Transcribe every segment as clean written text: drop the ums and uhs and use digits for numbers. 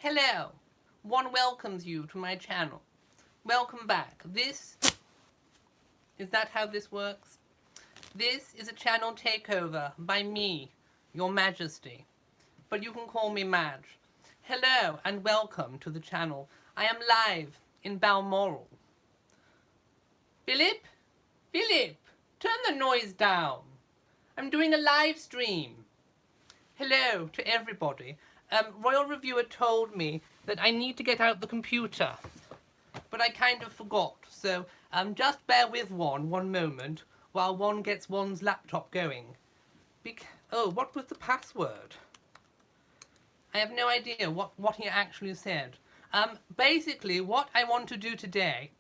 Hello, one welcomes you to my channel. Welcome back. Is that how this works? This is a channel takeover by me, your majesty. But you can call me Madge. Hello and welcome to the channel. I am live in Balmoral. Philip? Philip, turn the noise down. I'm doing a live stream. Hello to everybody. Royal Reviewer told me that I need to get out the computer, but I kind of forgot, so just bear with one moment while one gets one's laptop going. Oh, what was the password? I have no idea what he actually said. Basically, what I want to do today,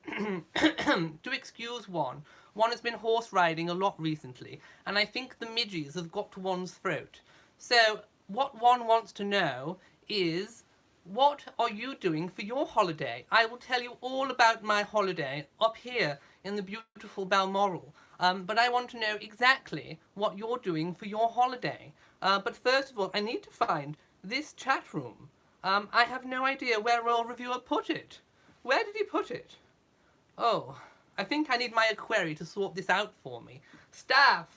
to excuse one has been horse riding a lot recently, and I think the midges have got to one's throat. So, what one wants to know is, what are you doing for your holiday? I will tell you all about my holiday up here in the beautiful Balmoral. But I want to know exactly what you're doing for your holiday. But first of all, I need to find this chat room. I have no idea where Royal Reviewer put it. Where did he put it? Oh, I think I need my equerry to sort this out for me. Staff!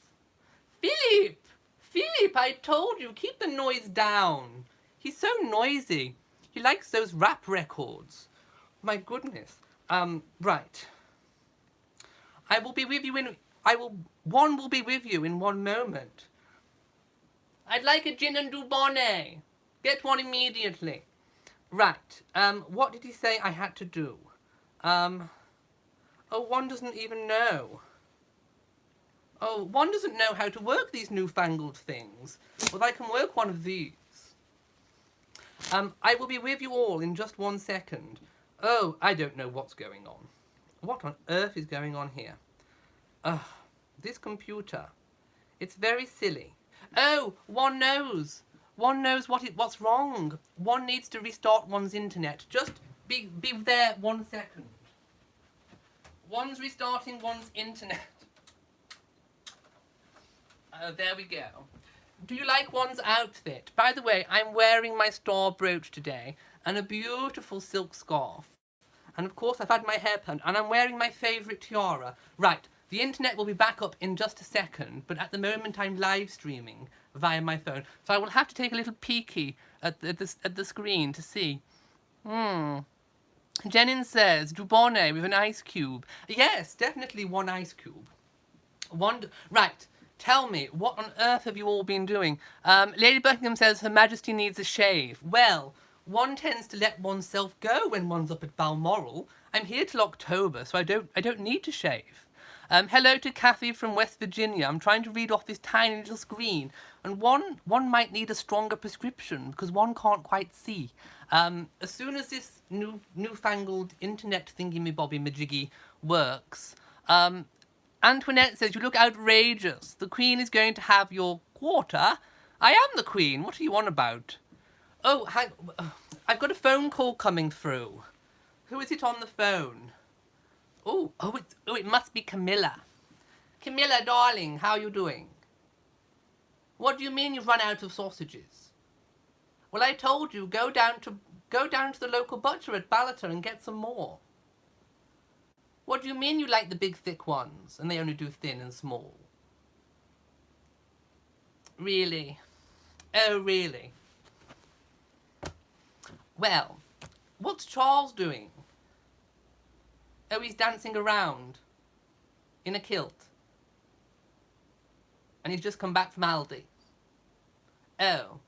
Philip! Philip, I told you, keep the noise down. He's so noisy. He likes those rap records. My goodness. Right. One will be with you in one moment. I'd like a gin and dubonnet. Get one immediately. Right. What did he say I had to do? Oh, one doesn't even know. Oh, one doesn't know how to work these newfangled things. Well, I can work one of these. I will be with you all in just 1 second. Oh, I don't know what's going on. What on earth is going on here? This computer. It's very silly. Oh, one knows. One knows what's wrong. One needs to restart one's internet. Just be there 1 second. One's restarting one's internet. There we go. Do you like one's outfit? By the way, I'm wearing my star brooch today and a beautiful silk scarf. And of course I've had my hair permed and I'm wearing my favourite tiara. Right, the internet will be back up in just a second, but at the moment I'm live streaming via my phone. So I will have to take a little peeky at the screen to see. Jennings says, Dubonnet with an ice cube. Yes, definitely one ice cube. Right. Tell me, what on earth have you all been doing? Lady Buckingham says Her Majesty needs a shave. Well, one tends to let oneself go when one's up at Balmoral. I'm here till October, so I don't need to shave. Hello to Kathy from West Virginia. I'm trying to read off this tiny little screen, and one might need a stronger prescription because one can't quite see. As soon as this newfangled internet thingy-mabobby-majiggy works, Antoinette says, you look outrageous. The Queen is going to have your quarter. I am the Queen. What are you on about? Oh, I've got a phone call coming through. Who is it on the phone? Oh, it must be Camilla. Camilla, darling, how are you doing? What do you mean you've run out of sausages? Well, I told you, go down to the local butcher at Ballater and get some more. What do you mean you like the big thick ones and they only do thin and small? Really? Oh, really? Well, what's Charles doing? Oh, he's dancing around in a kilt. And he's just come back from Aldi. Oh.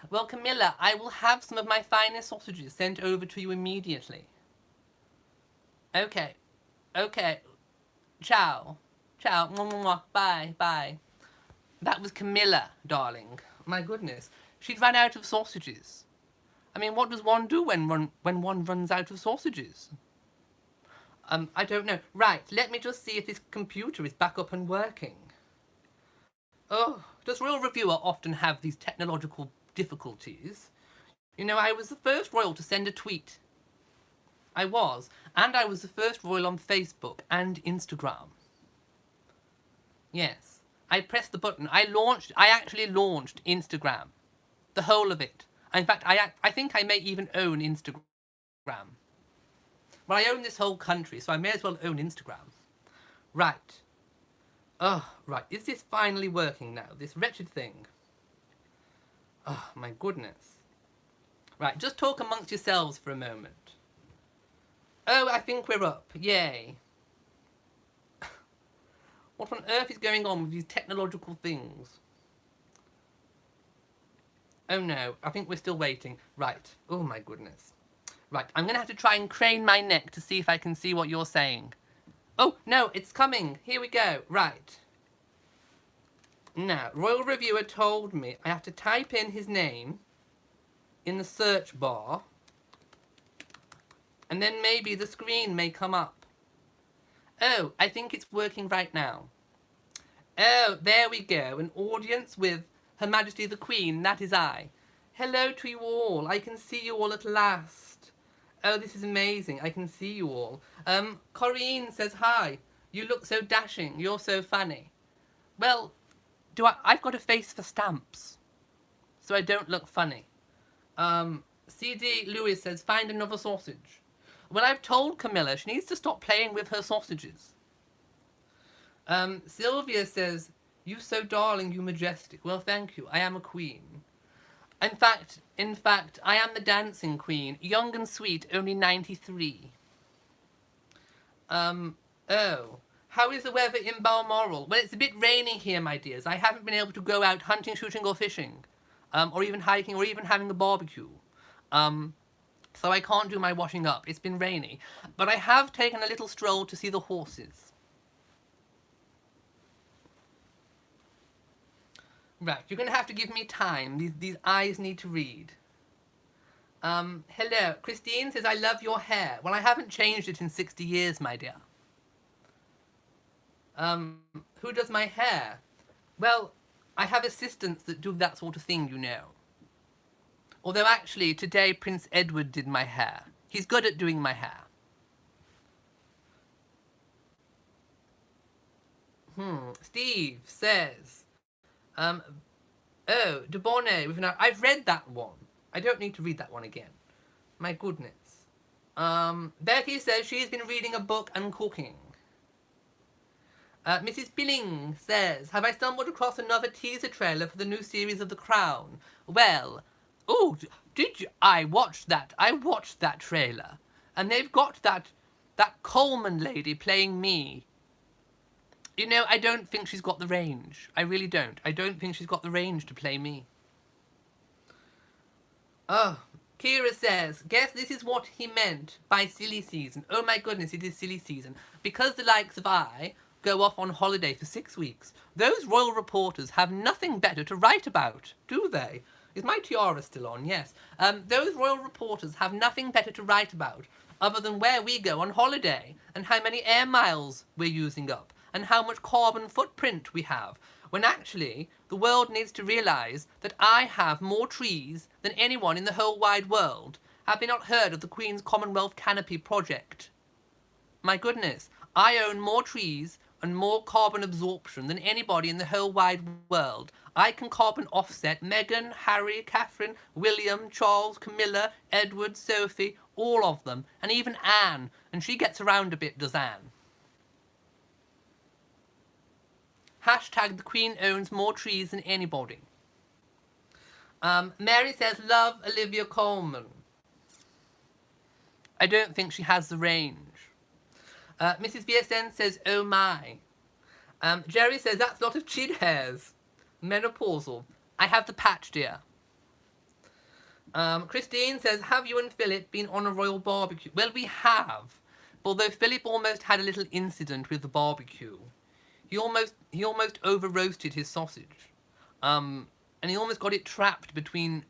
Well, Camilla, I will have some of my finest sausages sent over to you immediately. Okay. Okay. Ciao. Ciao. Mwah, mwah, mwah. Bye. Bye. That was Camilla, darling. My goodness. She'd run out of sausages. I mean, what does one do when one runs out of sausages? I don't know. Right, let me just see if this computer is back up and working. Oh, does Royal Reviewer often have these technological difficulties? You know, I was the first royal to send a tweet. I was. And I was the first royal on Facebook and Instagram. Yes. I pressed the button. I actually launched Instagram. The whole of it. In fact, I think I may even own Instagram. Well, I own this whole country, so I may as well own Instagram. Right. Oh, right. Is this finally working now? This wretched thing. Oh, my goodness. Right, just talk amongst yourselves for a moment. Oh, I think we're up. Yay. What on earth is going on with these technological things? Oh no, I think we're still waiting. Right. Oh my goodness. Right, I'm going to have to try and crane my neck to see if I can see what you're saying. Oh, no, it's coming. Here we go. Right. Now, Royal Reviewer told me I have to type in his name in the search bar, and then maybe the screen may come up. Oh, I think it's working right now. Oh, there we go. An audience with Her Majesty the Queen, that is I. Hello to you all. I can see you all at last. Oh, this is amazing. I can see you all. Corinne says hi. You look so dashing. You're so funny. Well, I've got a face for stamps, so I don't look funny. CD Lewis says, find another sausage. Well, I've told Camilla she needs to stop playing with her sausages. Sylvia says, you so darling, you majestic. Well, thank you. I am a queen. In fact, I am the dancing queen, young and sweet, only 93. Oh, how is the weather in Balmoral? Well, it's a bit rainy here, my dears. I haven't been able to go out hunting, shooting, or fishing, or even hiking, or even having a barbecue. So I can't do my washing up. It's been rainy. But I have taken a little stroll to see the horses. Right, you're going to have to give me time. These eyes need to read. Hello. Christine says, I love your hair. Well, I haven't changed it in 60 years, my dear. Who does my hair? Well, I have assistants that do that sort of thing, you know. Although, actually, today Prince Edward did my hair. He's good at doing my hair. Steve says... oh, De Bonnet. I've read that one. I don't need to read that one again. My goodness. Becky says she's been reading a book and cooking. Mrs. Billing says, have I stumbled across another teaser trailer for the new series of The Crown? Well, oh, did you? I watched that trailer. And they've got that Coleman lady playing me. You know, I don't think she's got the range. I really don't. I don't think she's got the range to play me. Oh, Kira says, guess this is what he meant by silly season. Oh my goodness, it is silly season. Because the likes of I go off on holiday for 6 weeks, those royal reporters have nothing better to write about, do they? Is my tiara still on? Yes. Those royal reporters have nothing better to write about other than where we go on holiday and how many air miles we're using up and how much carbon footprint we have, when actually the world needs to realise that I have more trees than anyone in the whole wide world. Have they not heard of the Queen's Commonwealth Canopy Project? My goodness, I own more trees and more carbon absorption than anybody in the whole wide world. I can carbon offset Meghan, Harry, Catherine, William, Charles, Camilla, Edward, Sophie, all of them, and even Anne, and she gets around a bit, does Anne? Hashtag the Queen owns more trees than anybody. Mary says, love Olivia Colman. I don't think she has the range. Mrs. BSN says, oh my. Jerry says, that's a lot of chin hairs. Menopausal. I have the patch, dear. Christine says, have you and Philip been on a royal barbecue? Well, we have. Although Philip almost had a little incident with the barbecue. He almost over-roasted his sausage. And he almost got it trapped between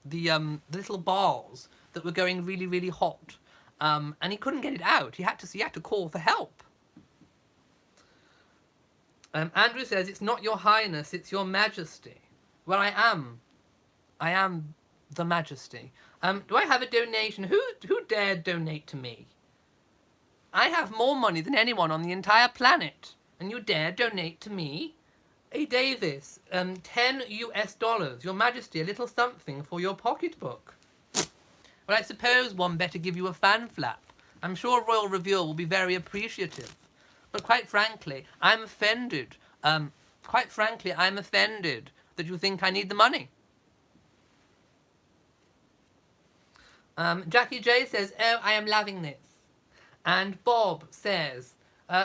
the little bars that were going really, really hot. And he couldn't get it out. He had to call for help. Andrew says, it's not your highness, it's your majesty. Well, I am the majesty. Do I have a donation? Who dared donate to me? I have more money than anyone on the entire planet. And you dare donate to me? Hey Davis, 10 US dollars, Your Majesty, a little something for your pocketbook. Well, I suppose one better give you a fan flap. I'm sure Royal Reviewer will be very appreciative. But quite frankly, I'm offended. I'm offended that you think I need the money. Jackie J says, oh, I am loving this. And Bob says,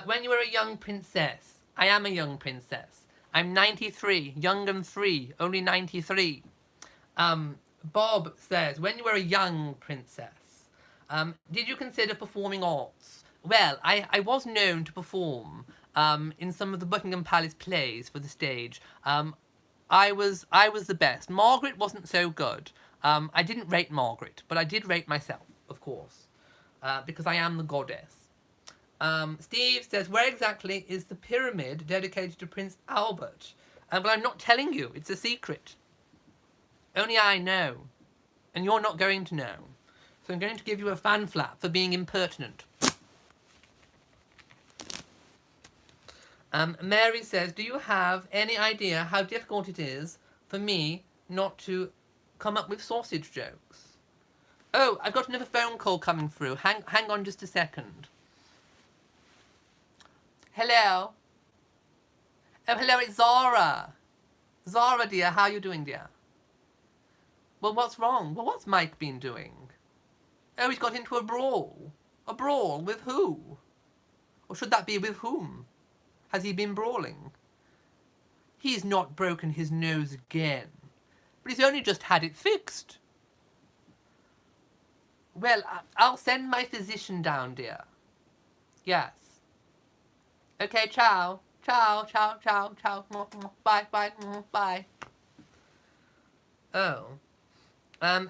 when you were a young princess, I am a young princess. I'm 93, young and free, only 93. Bob says, when you were a young princess, did you consider performing arts? Well, I was known to perform in some of the Buckingham Palace plays for the stage. I was the best. Margaret wasn't so good. I didn't rate Margaret, but I did rate myself, of course, because I am the goddess. Steve says, where exactly is the pyramid dedicated to Prince Albert? Well, I'm not telling you. It's a secret. Only I know. And you're not going to know. So I'm going to give you a fan flap for being impertinent. Mary says, do you have any idea how difficult it is for me not to come up with sausage jokes? Oh, I've got another phone call coming through. Hang on just a second. Hello? Oh, hello, it's Zara. Zara, dear, how are you doing, dear? Well, what's wrong? Well, what's Mike been doing? Oh, he's got into a brawl. A brawl with who? Or should that be with whom? Has he been brawling? He's not broken his nose again. But he's only just had it fixed. Well, I'll send my physician down, dear. Yes. Okay, ciao. Ciao, ciao, ciao, ciao. Bye, bye, bye. Oh.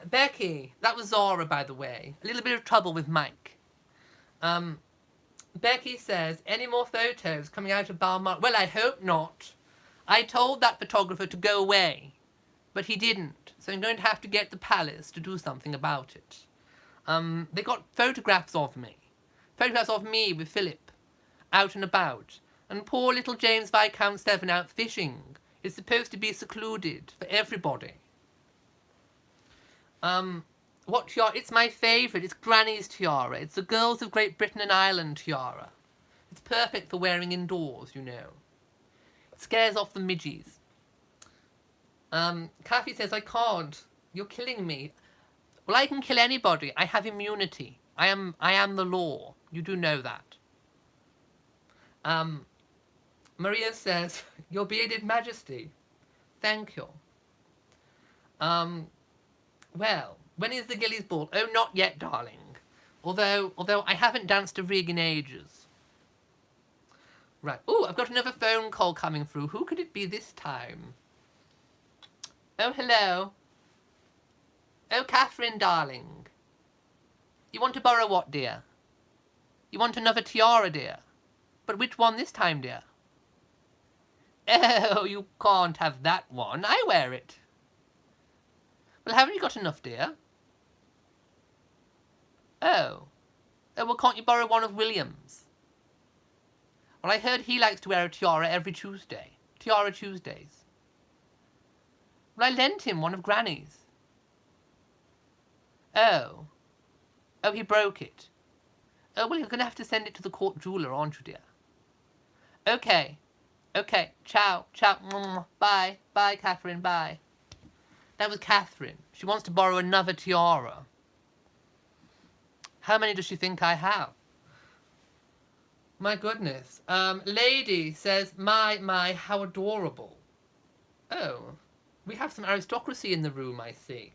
Becky. That was Zara, by the way. A little bit of trouble with Mike. Becky says, any more photos coming out of Balmoral? Well, I hope not. I told that photographer to go away, but he didn't. So I'm going to have to get the palace to do something about it. They got photographs of me. Photographs of me with Philip, out and about. And poor little James Viscount Seven out fishing. It's supposed to be secluded for everybody. What tiara? It's my favourite. It's Granny's tiara. It's the Girls of Great Britain and Ireland tiara. It's perfect for wearing indoors, you know. It scares off the midgies. Kathy says, I can't. You're killing me. Well, I can kill anybody. I have immunity. I am the law. You do know that. Maria says, Your bearded majesty. Thank you. Well, when is the Gillies ball? Oh, not yet, darling. Although I haven't danced a rig in ages. Right. Oh, I've got another phone call coming through. Who could it be this time? Oh, hello. Oh, Catherine, darling. You want to borrow what, dear? You want another tiara, dear? But which one this time, dear? Oh, you can't have that one. I wear it. Well, haven't you got enough, dear? Oh. Oh, well, can't you borrow one of William's? Well, I heard he likes to wear a tiara every Tuesday. Tiara Tuesdays. Well, I lent him one of Granny's. Oh. Oh, he broke it. Oh, well, you're going to have to send it to the court jeweller, aren't you, dear? Okay. Okay. Ciao. Ciao. Bye. Bye, Catherine. Bye. That was Catherine. She wants to borrow another tiara. How many does she think I have? My goodness. Lady says, my, how adorable. Oh, we have some aristocracy in the room, I see.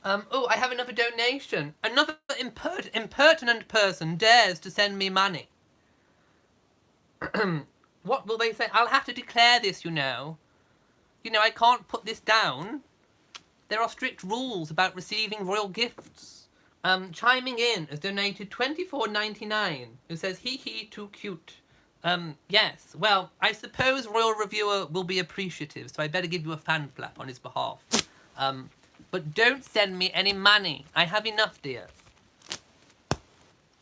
Oh, I have another donation. Another impertinent person dares to send me money. What will they say? I'll have to declare this, you know. You know, I can't put this down. There are strict rules about receiving royal gifts. Chiming in has donated $24.99, who says, hee, too cute. Yes, well, I suppose Royal Reviewer will be appreciative, so I better give you a fan flap on his behalf. But don't send me any money. I have enough, dear.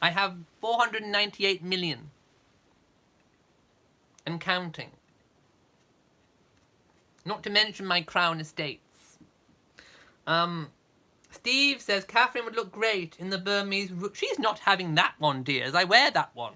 I have 498 million. And counting. Not to mention my crown estates. Steve says Catherine would look great in the Burmese... She's not having that one, dears. I wear that one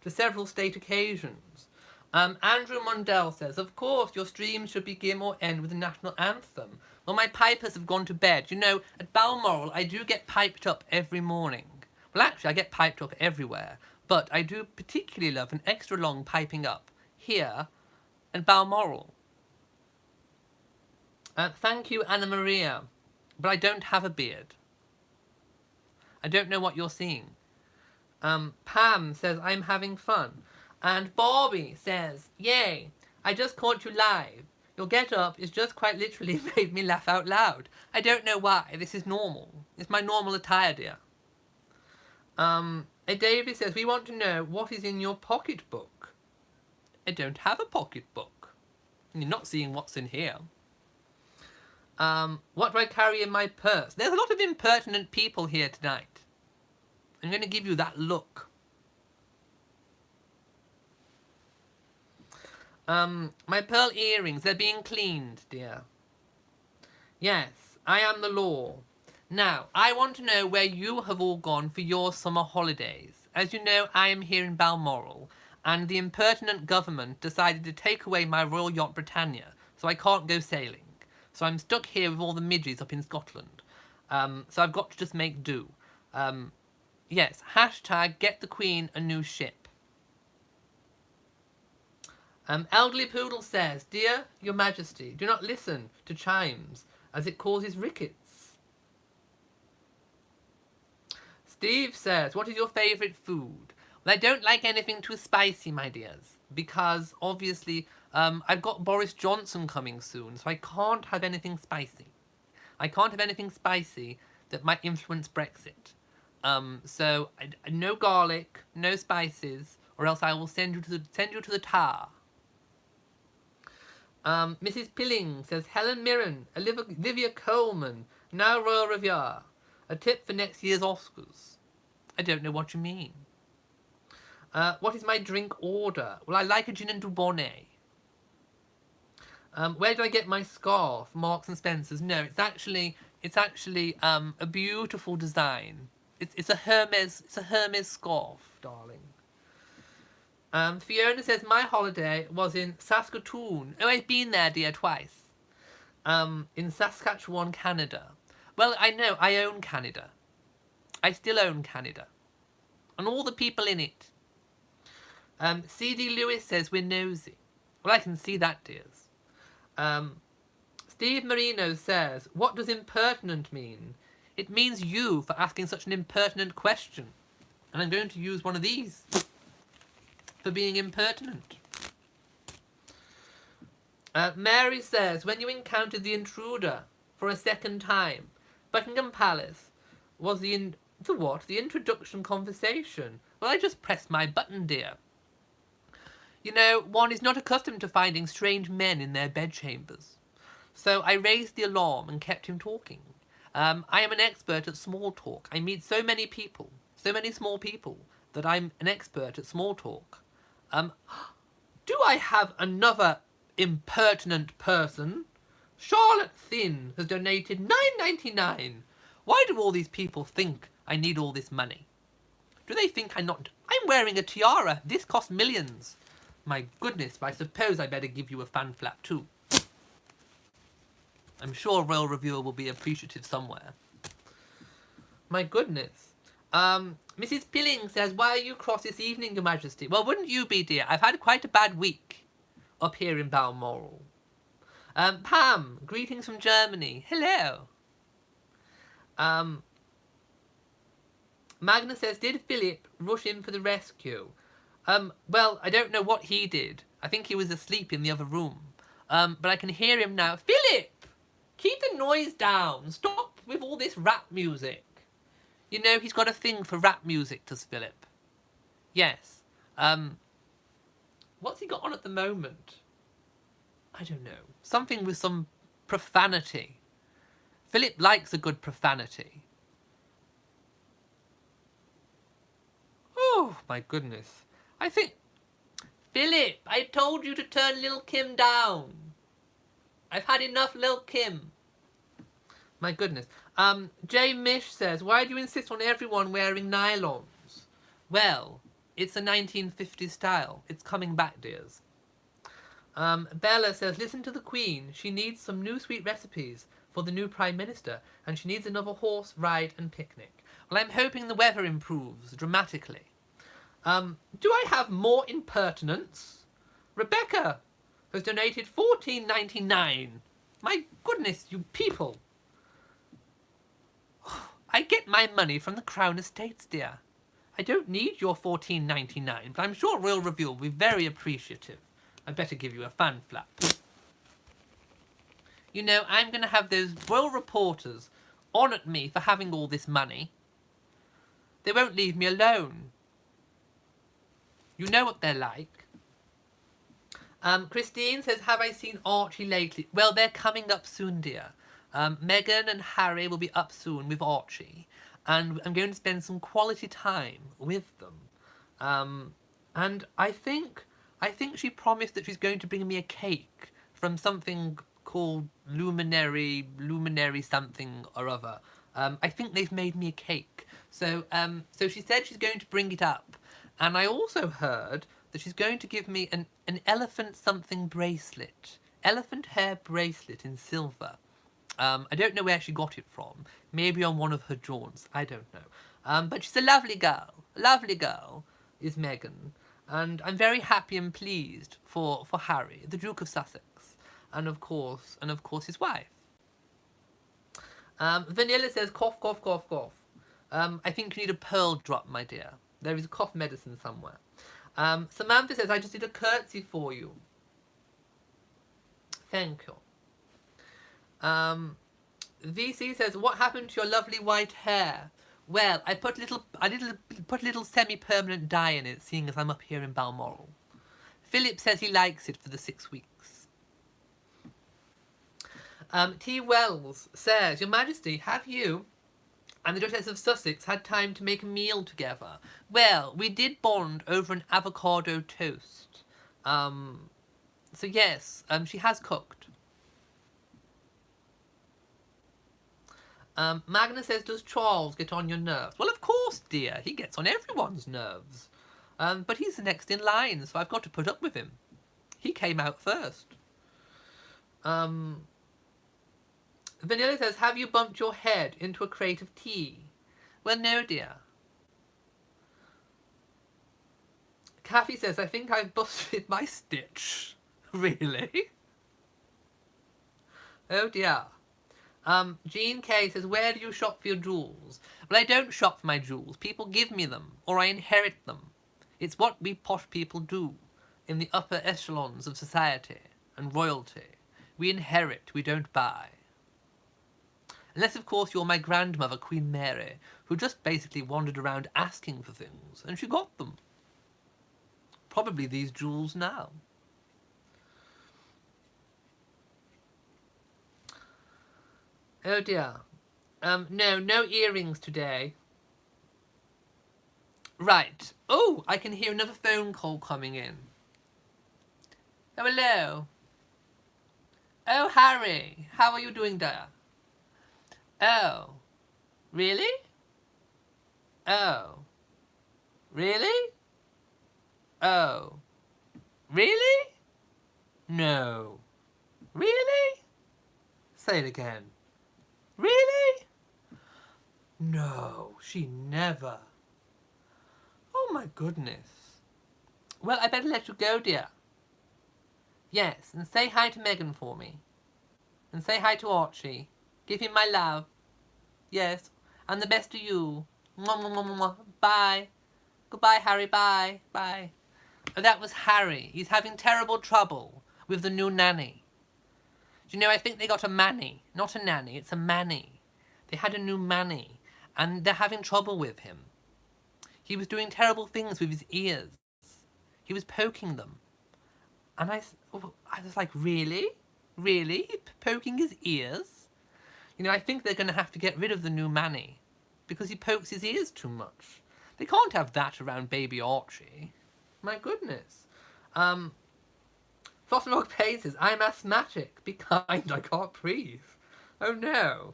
to several state occasions. Andrew Mundell says, of course, your streams should begin or end with the national anthem. Well, my pipers have gone to bed. You know, at Balmoral, I do get piped up every morning. Well, actually, I get piped up everywhere. But I do particularly love an extra long piping up here at Balmoral. Thank you, Anna Maria. But I don't have a beard. I don't know what you're seeing. Pam says, I'm having fun. And Bobby says, yay, I just caught you live. Your get-up is just quite literally made me laugh out loud. I don't know why. This is normal. It's my normal attire, dear. David says, we want to know what is in your pocketbook. I don't have a pocketbook. You're not seeing what's in here. What do I carry in my purse? There's a lot of impertinent people here tonight. I'm going to give you that look. My pearl earrings, they're being cleaned, dear. Yes, I am the law. Now, I want to know where you have all gone for your summer holidays. As you know, I am here in Balmoral, and the impertinent government decided to take away my Royal Yacht Britannia, so I can't go sailing. So I'm stuck here with all the midges up in Scotland. So I've got to just make do. Yes, hashtag get the Queen a new ship. Elderly Poodle says, Dear Your Majesty, do not listen to chimes, as it causes rickets. Steve says, what is your favourite food? Well, I don't like anything too spicy, my dears, because obviously I've got Boris Johnson coming soon, so I can't have anything spicy. I can't have anything spicy that might influence Brexit. So no garlic, no spices, or else I will send you to the tar. Mrs. Pilling says, Helen Mirren, Olivia Coleman, now Royal Riviere. A tip for next year's Oscars. I don't know what you mean. What is my drink order? Well, I like a gin and Dubonnet. Where do I get my scarf? Marks and Spencer's. No, it's actually a beautiful design. It's a Hermes scarf, darling. Fiona says, my holiday was in Saskatoon. Oh, I've been there, dear, twice. In Saskatchewan, Canada. Well, I know, I own Canada. I still own Canada. And all the people in it. C.D. Lewis says, we're nosy. Well, I can see that, dears. Steve Marino says, what does impertinent mean? It means you for asking such an impertinent question. And I'm going to use one of these for being impertinent. Mary says, when you encountered the intruder for a second time, Buckingham Palace was the introduction conversation. Well, I just pressed my button, dear. You know, one is not accustomed to finding strange men in their bedchambers. So I raised the alarm and kept him talking. I am an expert at small talk. I meet so many people, so many small people, that I'm an expert at small talk. Do I have another impertinent person? Charlotte Thin has donated $9.99. Why do all these people think I need all this money? Do they think I'm wearing a tiara. This costs millions. My goodness, but I suppose I better give you a fan flap too. I'm sure Royal Reviewer will be appreciative somewhere. My goodness. Mrs. Pilling says, why are you cross this evening, Your Majesty? Well, wouldn't you be, dear? I've had quite a bad week up here in Balmoral. Pam, greetings from Germany. Hello. Magna says, did Philip rush in for the rescue? Well, I don't know what he did. I think he was asleep in the other room. But I can hear him now. Philip! Keep the noise down. Stop with all this rap music. You know, he's got a thing for rap music, does Philip? Yes. What's he got on at the moment? I don't know. Something with some profanity. Philip likes a good profanity. Oh, my goodness. I think... Philip, I told you to turn Lil' Kim down. I've had enough, Lil Kim. My goodness. Jay Mish says, why do you insist on everyone wearing nylons? Well, it's a 1950s style. It's coming back, dears. Bella says, listen to the Queen. She needs some new sweet recipes for the new Prime Minister, and she needs another horse, ride, and picnic. Well, I'm hoping the weather improves dramatically. Do I have more impertinence? Rebecca has donated $14.99. My goodness, you people. I get my money from the Crown Estates, dear. I don't need your $14.99, but I'm sure Royal Review will be very appreciative. I'd better give you a fan flap. You know, I'm going to have those royal reporters on at me for having all this money. They won't leave me alone. You know what they're like. Christine says, have I seen Archie lately? Well, they're coming up soon, dear. Meghan and Harry will be up soon with Archie. And I'm going to spend some quality time with them. And I think she promised that she's going to bring me a cake from something called Luminary something or other. I think they've made me a cake. So she said she's going to bring it up. And I also heard that she's going to give me an elephant something bracelet. Elephant hair bracelet in silver. I don't know where she got it from. Maybe on one of her jaunts. I don't know. But she's a lovely girl. Lovely girl is Meghan. And I'm very happy and pleased for Harry, the Duke of Sussex. And of course his wife. Vanilla says, cough, cough, cough, cough. I think you need a pearl drop, my dear. There is a cough medicine somewhere. Samantha says, I just did a curtsy for you. Thank you. VC says, what happened to your lovely white hair? Well, I put a little semi-permanent dye in it, seeing as I'm up here in Balmoral. Philip says he likes it for the 6 weeks. T. Wells says, Your Majesty, have you and the Duchess of Sussex had time to make a meal together? Well, we did bond over an avocado toast. So yes, she has cooked. Magna says, does Charles get on your nerves? Well, of course, dear. He gets on everyone's nerves. But he's the next in line, so I've got to put up with him. He came out first. Vanilla says, have you bumped your head into a crate of tea? Well, no, dear. Kathy says, I think I've busted my stitch. Really? Oh, dear. Jean K says, where do you shop for your jewels? Well, I don't shop for my jewels. People give me them, or I inherit them. It's what we posh people do in the upper echelons of society and royalty. We inherit, we don't buy. Unless, of course, you're my grandmother, Queen Mary, who just basically wandered around asking for things, and she got them. Probably these jewels now. Oh dear. No earrings today. Right. Oh, I can hear another phone call coming in. Oh, hello. Oh, Harry. How are you doing there? Oh. Really? Oh. Really? Oh. Really? No. Really? Say it again. Really? No, she never. Oh my goodness. Well, I better let you go, dear. Yes, and say hi to Meghan for me. And say hi to Archie. Give him my love. Yes, and the best to you. Mwah, mwah, mwah, mwah. Bye. Goodbye, Harry. Bye. Bye. Oh, that was Harry. He's having terrible trouble with the new nanny. Do you know, I think they got a manny. Not a nanny, it's a manny. They had a new manny, and they're having trouble with him. He was doing terrible things with his ears. He was poking them. And I was like, really? Really? Poking his ears? You know, I think they're going to have to get rid of the new manny, because he pokes his ears too much. They can't have that around baby Archie. My goodness. Frostmog Payne says, I'm asthmatic. Be kind, I can't breathe. Oh no.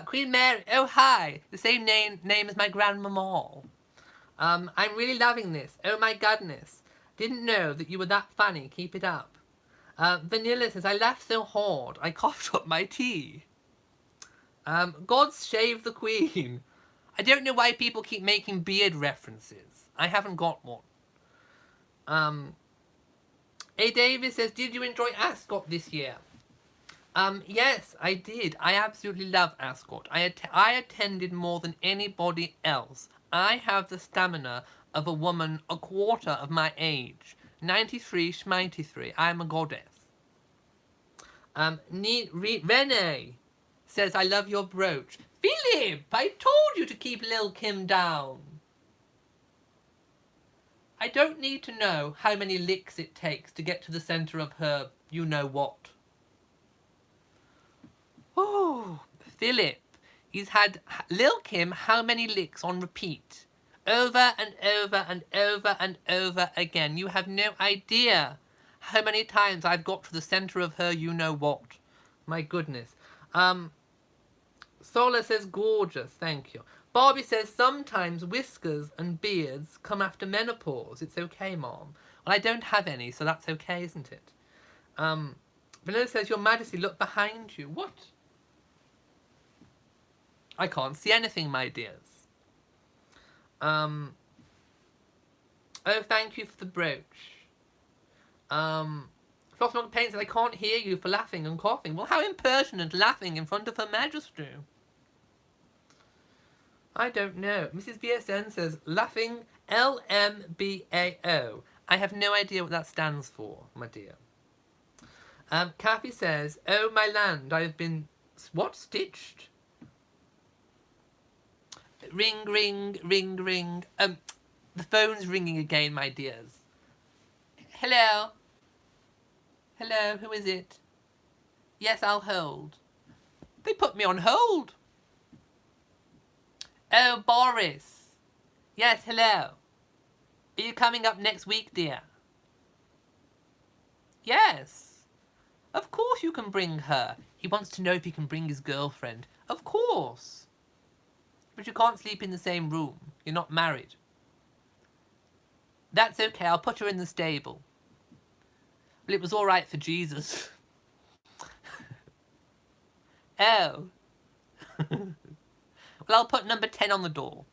Queen Mary, oh hi. The same name as my grandmama. I'm really loving this. Oh my goodness. Didn't know that you were that funny. Keep it up. Vanilla says, I laughed so hard, I coughed up my tea. God shave the Queen. I don't know why people keep making beard references. I haven't got one. A. Davis says, did you enjoy Ascot this year? Yes, I did. I absolutely love Ascot. I attended more than anybody else. I have the stamina of a woman a quarter of my age. 93, schminety-3. I'm a goddess. Renee says, I love your brooch. Philip, I told you to keep Lil Kim down. I don't need to know how many licks it takes to get to the centre of her you-know-what. Oh, Philip, he's had Lil Kim how many licks on repeat? Over and over and over and over again. You have no idea how many times I've got to the centre of her you-know-what. My goodness. Sola says, gorgeous, thank you. Barbie says, sometimes whiskers and beards come after menopause. It's okay, Mom. Well, I don't have any, so that's okay, isn't it? Vanilla says, Your Majesty, look behind you. What? I can't see anything, my dears. Oh, thank you for the brooch. Frostmog Paint says, I can't hear you for laughing and coughing. Well, how impertinent, laughing in front of Her Majesty. I don't know. Mrs. VSN says, laughing LMBAO. I have no idea what that stands for, my dear. Kathy says, oh, my land, I have been... What? Stitched? Ring, ring, ring, ring. The phone's ringing again, my dears. Hello? Hello, who is it? Yes, I'll hold. They put me on hold. Oh, Boris. Yes, hello. Are you coming up next week, dear? Yes. Of course you can bring her. He wants to know if he can bring his girlfriend. Of course. But you can't sleep in the same room. You're not married. That's okay, I'll put her in the stable. Well, it was all right for Jesus. Oh. Well, I'll put number 10 on the door.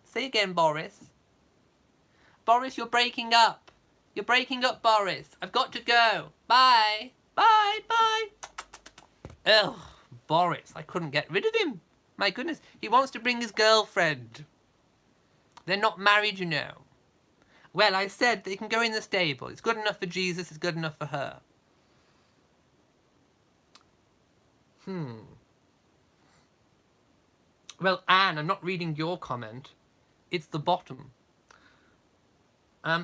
Say again, Boris. Boris, you're breaking up. You're breaking up, Boris. I've got to go. Bye. Bye, bye. Ugh, Boris, I couldn't get rid of him. My goodness, he wants to bring his girlfriend. They're not married, you know. Well, I said they can go in the stable. It's good enough for Jesus, it's good enough for her. Well, Anne, I'm not reading your comment. It's the bottom.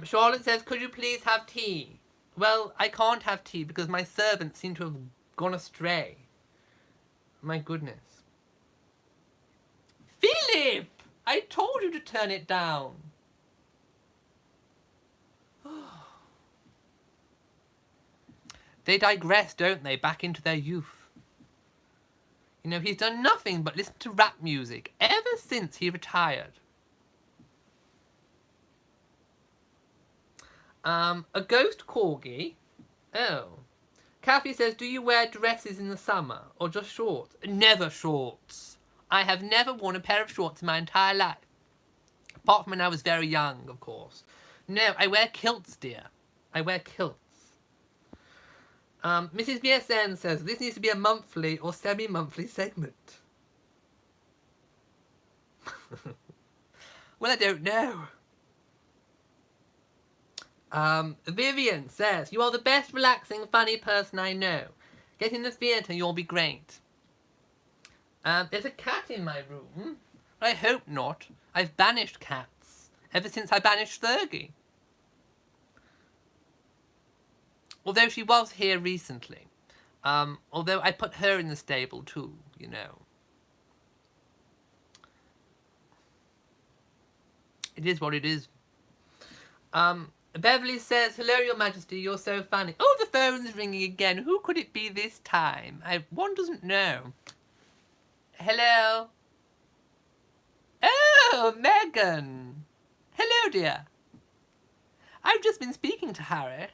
Charlotte says, could you please have tea? Well, I can't have tea because my servants seem to have gone astray. My goodness. Philip! I told you to turn it down. They digress, don't they, back into their youth. You know, he's done nothing but listen to rap music ever since he retired. A ghost corgi? Oh. Kathy says, do you wear dresses in the summer or just shorts? Never shorts. I have never worn a pair of shorts in my entire life. Apart from when I was very young, of course. No, I wear kilts, dear. I wear kilts. Mrs. BSN says, this needs to be a monthly or semi-monthly segment. Well, I don't know. Vivian says, you are the best relaxing, funny person I know. Get in the theatre, you'll be great. There's a cat in my room. I hope not. I've banished cats ever since I banished Fergie. Although she was here recently. Although I put her in the stable too, you know. It is what it is. Beverly says, hello, Your Majesty, you're so funny. Oh, the phone's ringing again. Who could it be this time? One doesn't know. Hello? Oh, Megan. Hello, dear. I've just been speaking to Harry.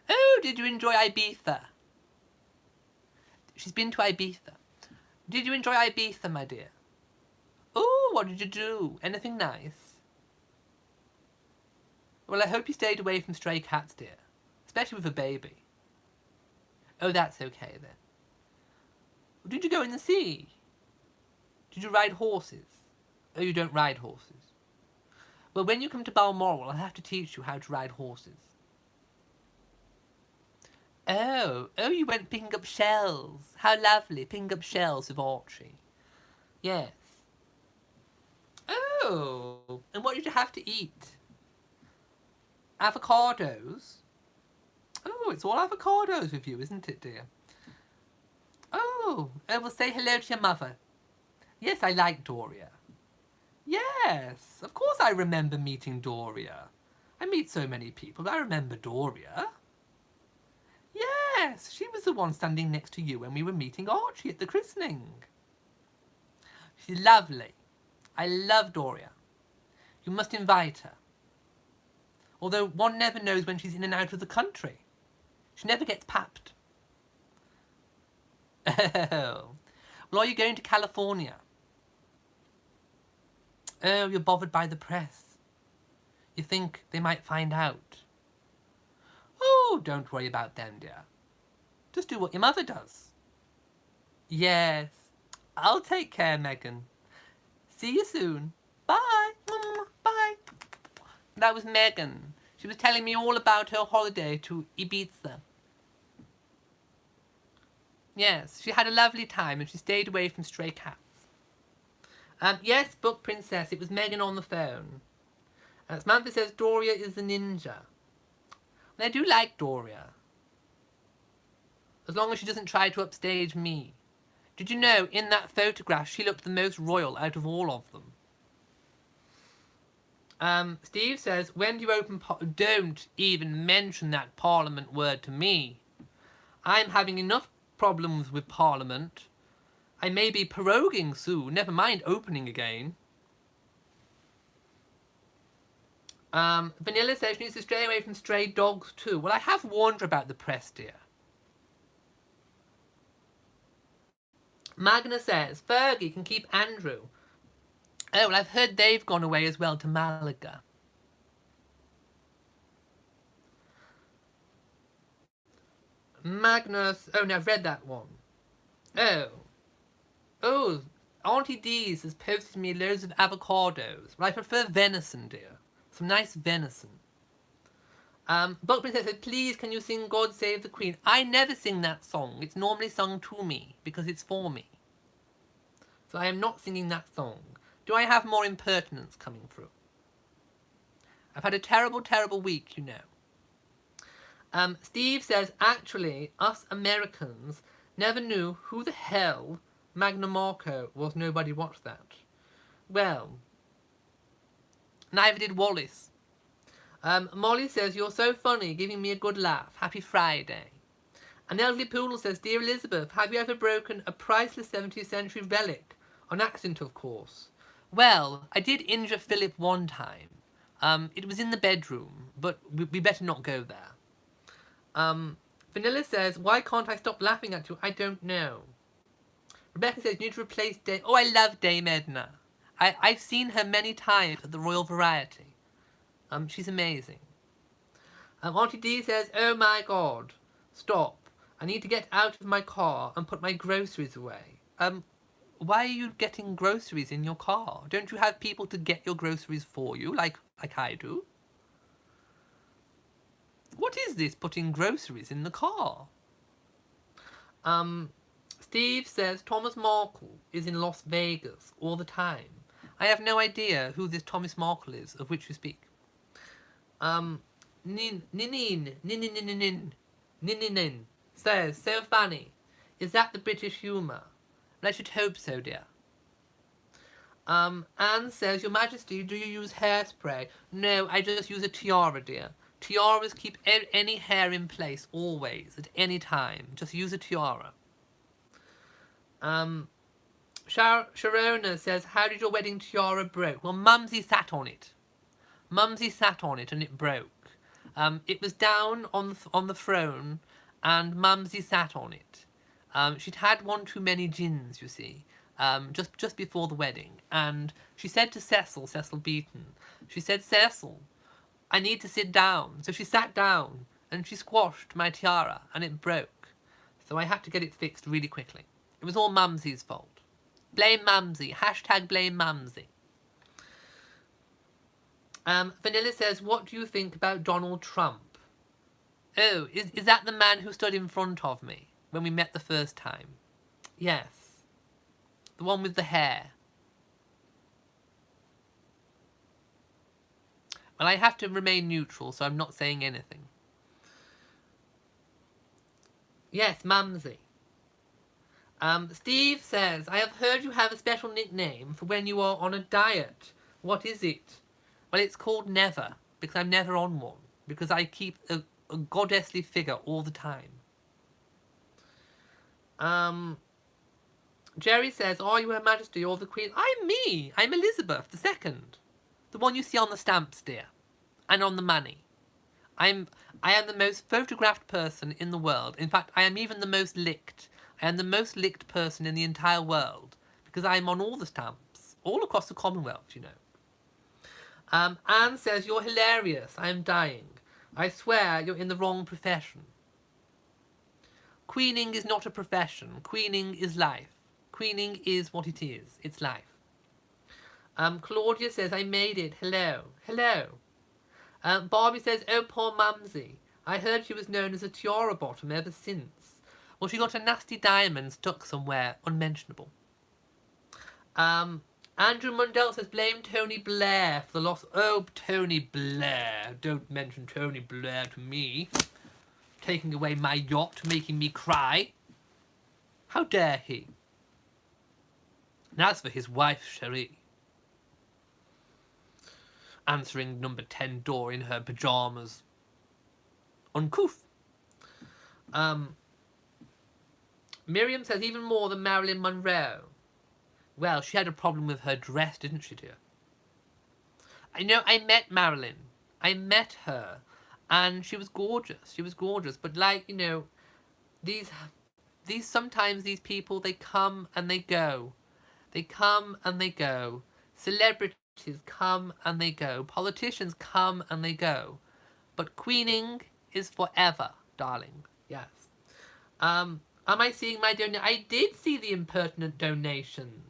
Oh, did you enjoy Ibiza? She's been to Ibiza. Did you enjoy Ibiza, my dear? Oh, what did you do? Anything nice? Well, I hope you stayed away from stray cats, dear. Especially with a baby. Oh, that's okay, then. Did you go in the sea? Did you ride horses? Oh, you don't ride horses. Well, when you come to Balmoral, I'll have to teach you how to ride horses. Oh, you went picking up shells. How lovely, picking up shells with Archie. Yes. Oh, and what did you have to eat? Avocados? Oh, it's all avocados with you, isn't it, dear? Oh, well, say hello to your mother. Yes, I like Doria. Yes, of course I remember meeting Doria. I meet so many people, but I remember Doria. Yes, she was the one standing next to you when we were meeting Archie at the christening. She's lovely. I love Doria. You must invite her. Although one never knows when she's in and out of the country. She never gets papped. Oh. Well, are you going to California? Oh, you're bothered by the press. You think they might find out. Oh, don't worry about them, dear. Just do what your mother does. Yes. I'll take care, Megan. See you soon. Bye. Bye. That was Megan. She was telling me all about her holiday to Ibiza. Yes, she had a lovely time and she stayed away from stray cats. Yes, Book Princess, it was Megan on the phone. Samantha says Doria is the ninja. I do like Doria. As long as she doesn't try to upstage me. Did you know, in that photograph, she looked the most royal out of all of them? Steve says, when do you open... Don't even mention that Parliament word to me. I'm having enough problems with Parliament. I may be proroguing soon, never mind opening again. Vanilla says she needs to stray away from stray dogs too. Well, I have warned her about the press, dear. Magna says, Fergie can keep Andrew. Oh, well, I've heard they've gone away as well to Malaga. Magnus, oh, no, I've read that one. Oh, Auntie Dee's has posted me loads of avocados. But I prefer venison, dear. Some nice venison. Book Princess said, please can you sing God Save the Queen? I never sing that song. It's normally sung to me because it's for me. So I am not singing that song. Do I have more impertinence coming through? I've had a terrible, terrible week, you know. Steve says, actually, us Americans never knew who the hell Magna Marco was. Nobody watched that. Well, neither did Wallace. Molly says, you're so funny, giving me a good laugh. Happy Friday. And Elderly Poodle says, dear Elizabeth, have you ever broken a priceless 17th century relic? On accident, of course. Well, I did injure Philip one time. It was in the bedroom, but we better not go there. Vanilla says, why can't I stop laughing at you? I don't know. Rebecca says, you need to replace Dame... Oh, I love Dame Edna. I've seen her many times at the Royal Variety. She's amazing. Auntie D says, oh my God, stop. I need to get out of my car and put my groceries away. Why are you getting groceries in your car? Don't you have people to get your groceries for you, like I do? What is this, putting groceries in the car? Steve says, Thomas Markle is in Las Vegas all the time. I have no idea who this Thomas Markle is, of which you speak. Nin says, so funny. Is that the British humour? I should hope so, dear. Anne says, Your Majesty, do you use hairspray? No, I just use a tiara, dear. Tiaras keep any hair in place, always, at any time. Just use a tiara. Sharona says, how did your wedding tiara broke? Well, Mumsy sat on it. Mumsy sat on it and it broke. It was down on the throne and Mumsy sat on it. She'd had one too many gins, you see, just before the wedding. And she said to Cecil Beaton, she said, Cecil, I need to sit down. So she sat down and she squashed my tiara and it broke. So I had to get it fixed really quickly. It was all Mumsy's fault. Blame Mumsy. Hashtag blame Mumsy. Vanilla says, what do you think about Donald Trump? Oh, is that the man who stood in front of me when we met the first time? Yes. The one with the hair. Well, I have to remain neutral, so I'm not saying anything. Yes, Mumsy. Steve says, I have heard you have a special nickname for when you are on a diet. What is it? Well, it's called Never, because I'm never on one, because I keep a goddessly figure all the time. Jerry says, are you Her Majesty or the Queen? I'm me. I'm Elizabeth II. The one you see on the stamps, dear, and on the money. I am the most photographed person in the world. In fact, I am even the most licked. I am the most licked person in the entire world, because I am on all the stamps, all across the Commonwealth, you know. Anne says, you're hilarious. I am dying. I swear you're in the wrong profession. Queening is not a profession. Queening is life. Queening is what it is. It's life. Claudia says, I made it. Hello. Hello. Barbie says, oh, poor Mumsy. I heard she was known as a tiara bottom ever since. Well, she got a nasty diamond stuck somewhere unmentionable. Andrew Mundell says, blame Tony Blair for the loss. Oh, Tony Blair. Don't mention Tony Blair to me. Taking away my yacht, making me cry. How dare he? And as for his wife, Cherie, answering number 10 door in her pyjamas. Uncouth. Miriam says, even more than Marilyn Monroe. Well, she had a problem with her dress, didn't she, dear? I know, I met Marilyn. I met her. And she was gorgeous. She was gorgeous. But, like, you know, sometimes these people, they come and they go. They come and they go. Celebrities come and they go. Politicians come and they go. But queening is forever, darling. Yes. Am I seeing my donation? I did see the impertinent donations.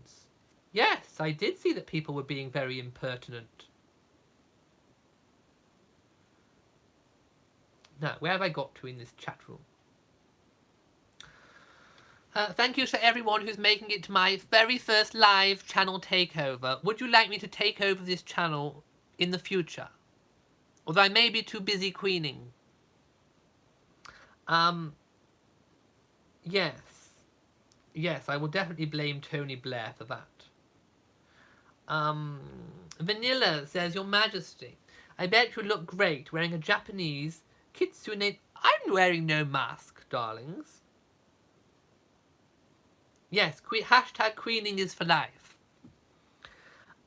Yes, I did see that people were being very impertinent. Now, where have I got to in this chat room? Thank you to everyone who's making it to my very first live channel takeover. Would you like me to take over this channel in the future? Although I may be too busy queening. Yes. Yes, I will definitely blame Tony Blair for that. Vanilla says, Your Majesty, I bet you look great wearing a Japanese kitsune. I'm wearing no mask, darlings. Yes, hashtag queening is for life.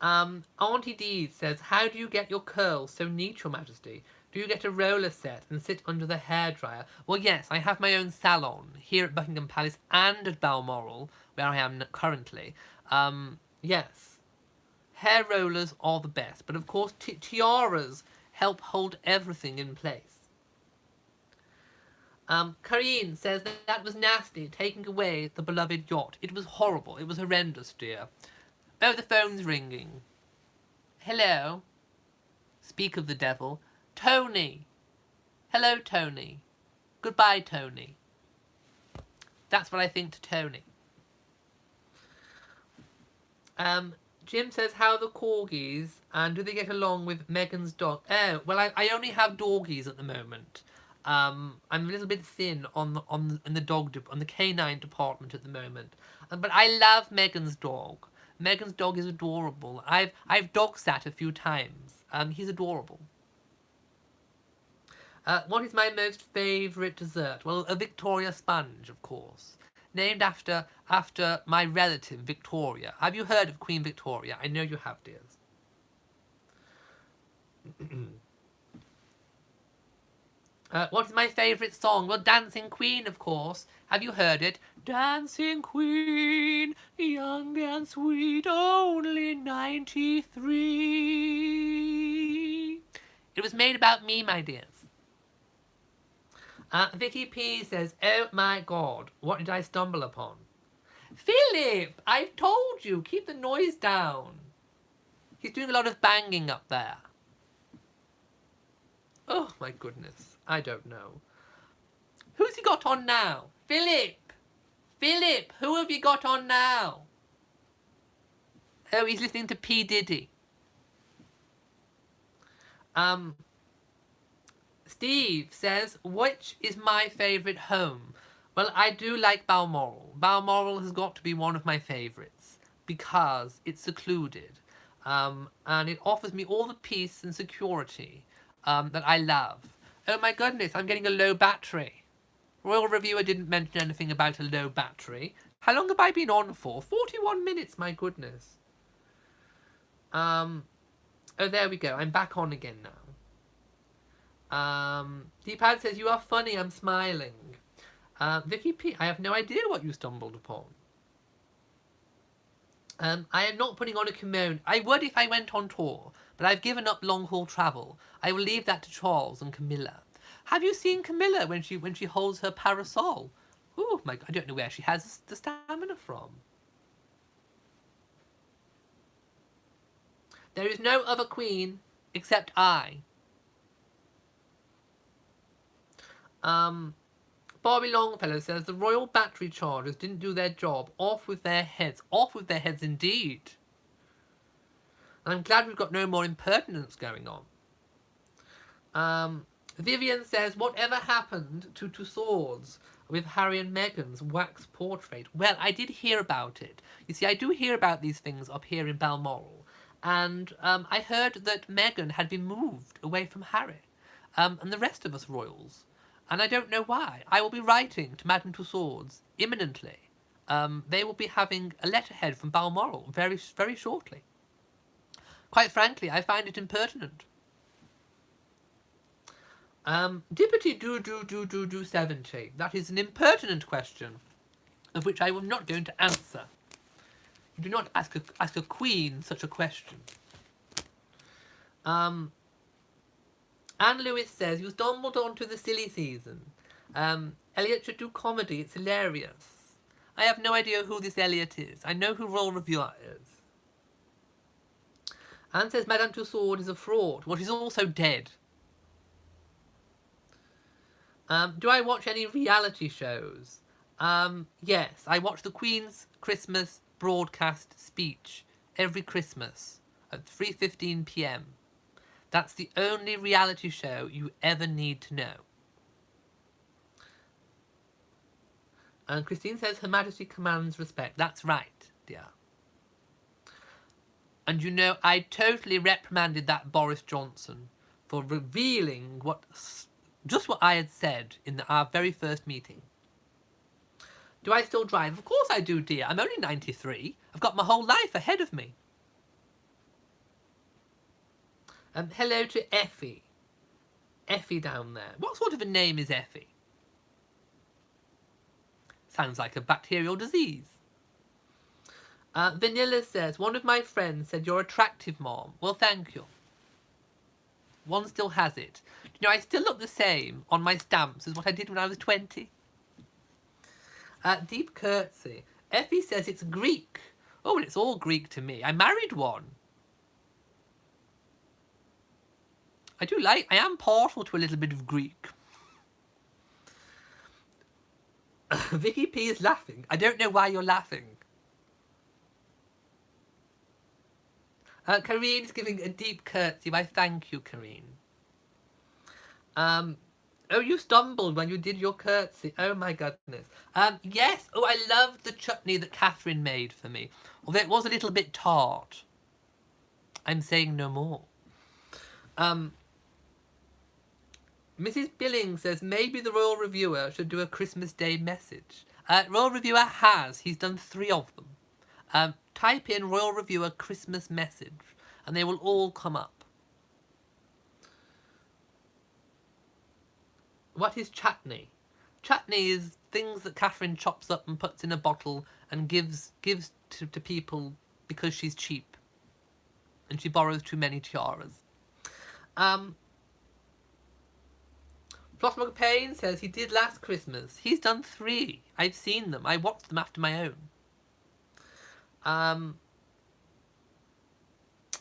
Auntie Dee says, how do you get your curls so neat, Your Majesty? Do you get a roller set and sit under the hairdryer? Well, yes, I have my own salon here at Buckingham Palace and at Balmoral, where I am currently. Yes. Hair rollers are the best, but of course tiaras help hold everything in place. Karine says that was nasty, taking away the beloved yacht. It was horrible. It was horrendous, dear. Oh, the phone's ringing. Hello. Speak of the devil. Tony. Hello, Tony. Goodbye, Tony. That's what I think to Tony. Jim says, how are the corgis, and do they get along with Meghan's dog? Oh, well, I only have doggies at the moment. I'm a little bit thin on the canine department at the moment. But I love Meghan's dog. Megan's dog is adorable. I've dog sat a few times. He's adorable. What is my most favourite dessert? Well, a Victoria sponge, of course. Named after my relative, Victoria. Have you heard of Queen Victoria? I know you have, dears. What is my favourite song? Well, Dancing Queen, of course. Have you heard it? Dancing Queen, young and sweet, only 93. It was made about me, my dears. Vicky P says, oh my God, what did I stumble upon? Philip, I've told you, keep the noise down. He's doing a lot of banging up there. Oh my goodness, I don't know. Who's he got on now? Philip! Philip, who have you got on now? Oh, he's listening to P. Diddy. Steve says, which is my favourite home? Well, I do like Balmoral. Balmoral has got to be one of my favourites because it's secluded and it offers me all the peace and security that I love. Oh my goodness, I'm getting a low battery. Royal Reviewer didn't mention anything about a low battery. How long have I been on for? 41 minutes, my goodness. Oh, there we go. I'm back on again now. Deepad says, you are funny, I'm smiling. Vicky P, I have no idea what you stumbled upon. I am not putting on a kimono. I would if I went on tour, but I've given up long-haul travel. I will leave that to Charles and Camilla. Have you seen Camilla when she holds her parasol? Oh my God, I don't know where she has the stamina from. There is no other queen except I. Barbie Longfellow says the royal battery chargers didn't do their job. Off with their heads. Off with their heads indeed. And I'm glad we've got no more impertinence going on. Vivian says, whatever happened to Two Swords with Harry and Meghan's wax portrait? Well, I did hear about it. You see, I do hear about these things up here in Balmoral. And I heard that Meghan had been moved away from Harry and the rest of us royals. And I don't know why. I will be writing to Madame Tussauds imminently. They will be having a letterhead from Balmoral very, very shortly. Quite frankly, I find it impertinent. Dippity do 70. That is an impertinent question, of which I am not going to answer. You do not ask a queen such a question. Anne Lewis says, you stumbled onto the silly season. Elliot should do comedy, it's hilarious. I have no idea who this Elliot is. I know who Royal Reviewer is. Anne says Madame Tussauds is a fraud. Well, she's also dead. Do I watch any reality shows? Yes, I watch the Queen's Christmas broadcast speech every Christmas at 3:15 p.m. That's the only reality show you ever need to know. And Christine says, Her Majesty commands respect. That's right, dear. And you know, I totally reprimanded that Boris Johnson for revealing just what I had said in our very first meeting. Do I still drive? Of course I do, dear. I'm only 93. I've got my whole life ahead of me. Hello to Effie. Effie down there. What sort of a name is Effie? Sounds like a bacterial disease. Vanilla says, one of my friends said you're attractive, Mom. Well, thank you. One still has it. You know, I still look the same on my stamps as what I did when I was 20. Deep curtsy. Effie says it's Greek. Oh, well, it's all Greek to me. I married one. I am partial to a little bit of Greek. Vicky P is laughing. I don't know why you're laughing. Karine is giving a deep curtsy. Why, thank you, Karine. Oh, you stumbled when you did your curtsy. Oh my goodness. Yes. Oh, I loved the chutney that Catherine made for me. Although it was a little bit tart. I'm saying no more. Mrs. Billings says maybe the Royal Reviewer should do a Christmas Day message. Royal Reviewer has. He's done 3 of them. Type in Royal Reviewer Christmas message and they will all come up. What is chutney? Chutney is things that Catherine chops up and puts in a bottle and gives to people because she's cheap. And she borrows too many tiaras. Flossmog Payne says he did last Christmas. He's done 3. I've seen them. I watched them after my own.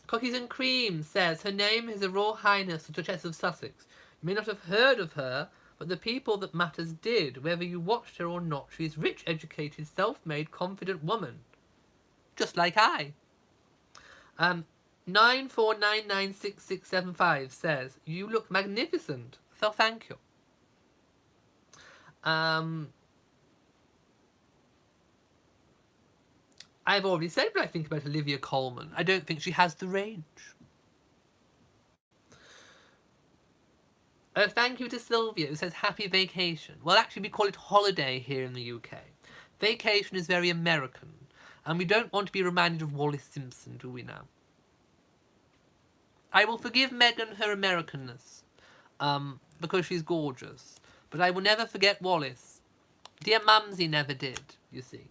Cookies and Cream says her name is Her Royal Highness the Duchess of Sussex. You may not have heard of her, but the people that matters did. Whether you watched her or not, she is rich, educated, self-made, confident woman. Just like I. 94996675 says, you look magnificent. So thank you. I've already said what I think about Olivia Colman. I don't think she has the range. Thank you to Sylvia, who says happy vacation. Well, actually, we call it holiday here in the UK. Vacation is very American, and we don't want to be reminded of Wallis Simpson, do we now? I will forgive Meghan her Americanness, because she's gorgeous, but I will never forget Wallis. Dear Mumsy never did, you see.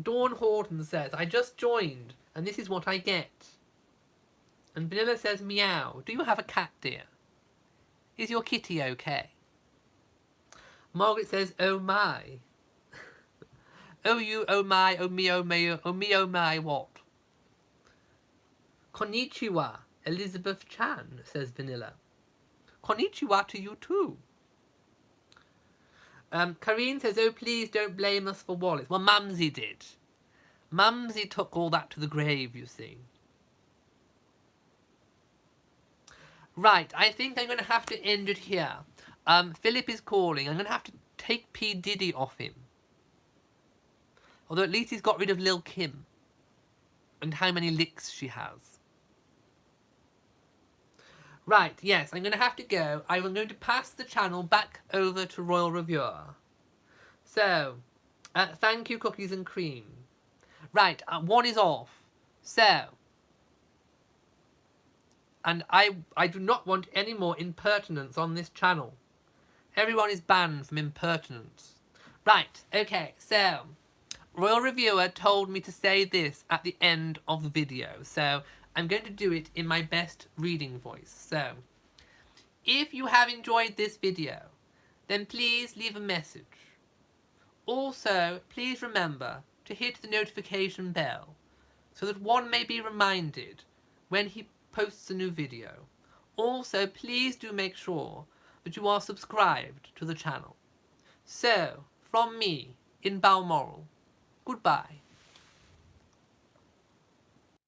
Dawn Horton says, I just joined, and this is what I get. And Vanilla says, meow. Do you have a cat, dear? Is your kitty okay? Margaret says, oh my. Oh you, oh my, oh me, oh me, oh me, oh my, what? Konnichiwa, Elizabeth Chan, says Vanilla. Konnichiwa to you too. Karine says, oh please don't blame us for Wallis. Well, Mumsy did. Mumsy took all that to the grave, you see. Right, I think I'm going to have to end it here. Philip is calling. I'm going to have to take P. Diddy off him. Although at least he's got rid of Lil' Kim. And how many licks she has. Right, yes, I'm going to have to go. I'm going to pass the channel back over to Royal Reviewer. So, thank you, Cookies and Cream. Right, 1 is off. So, and I do not want any more impertinence on this channel. Everyone is banned from impertinence. Right, okay, so, Royal Reviewer told me to say this at the end of the video, so I'm going to do it in my best reading voice. So, if you have enjoyed this video, then please leave a message. Also, please remember to hit the notification bell so that one may be reminded when he posts a new video. Also, please do make sure that you are subscribed to the channel. So, from me, in Balmoral, goodbye.